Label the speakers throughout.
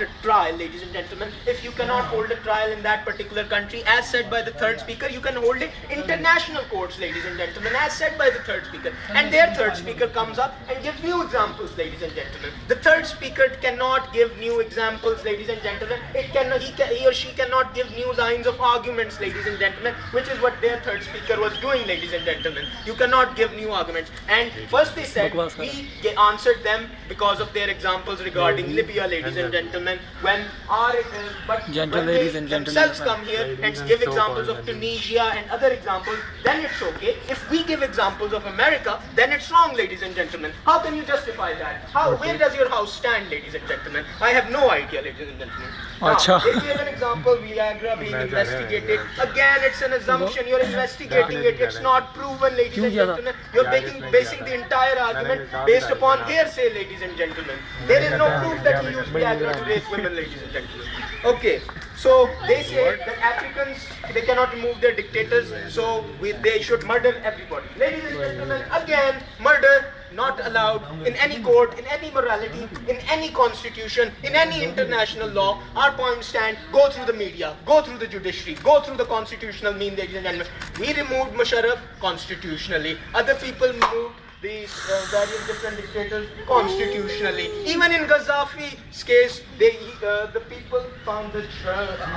Speaker 1: after trial, ladies and gentlemen. If you cannot hold a trial in that particular country, as said by the third speaker, you can hold it international courts, ladies and gentlemen, as said by the third speaker. And their third speaker comes up and gives new examples, ladies and gentlemen. The third speaker cannot give new examples, ladies and gentlemen. He or she cannot give new lines of arguments, ladies and gentlemen, which is what their third speaker was doing, ladies and gentlemen. You cannot give new arguments. And first they said, we answered them because of their examples regarding Libya, ladies and gentlemen. When
Speaker 2: ladies and
Speaker 1: they themselves come here and give examples of Tunisia and other examples, then it's okay. If we give examples of America, then it's wrong, ladies and gentlemen. How can you justify that? Where does your house stand, ladies and gentlemen? I have no idea, ladies and gentlemen. Now, if you have an example, Viagra being investigated, again it's an assumption. You're investigating it. It's not proven, ladies and gentlemen. You're basing the entire argument based upon hearsay, ladies and gentlemen. There is no proof that he used Viagra to rape women, ladies and gentlemen. Okay, so they say that Africans, they cannot remove their dictators, so they should murder everybody. Ladies and gentlemen, again, murder not allowed in any court, in any morality, in any constitution, in any international law. Our point stand, go through the media, go through the judiciary, go through the constitutional means, ladies and gentlemen. We removed Musharraf constitutionally. Other people removed these various different dictators constitutionally. Even in Gaddafi's case, the people found that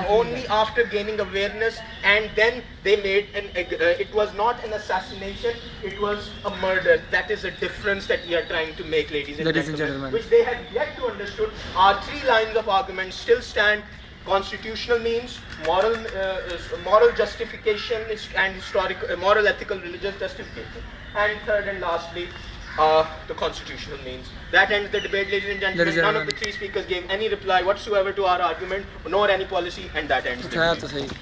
Speaker 1: only after gaining awareness, and then they made it was not an assassination, it was a murder. That is a difference that we are trying to make, ladies and gentlemen, which they have yet to understood. Our three lines of argument still stand: constitutional means, moral justification, and historical, moral, ethical, religious justification, and third and lastly, the constitutional means. That ends the debate, ladies and gentlemen. None of the three speakers gave any reply whatsoever to our argument, nor any policy, and that ends the debate.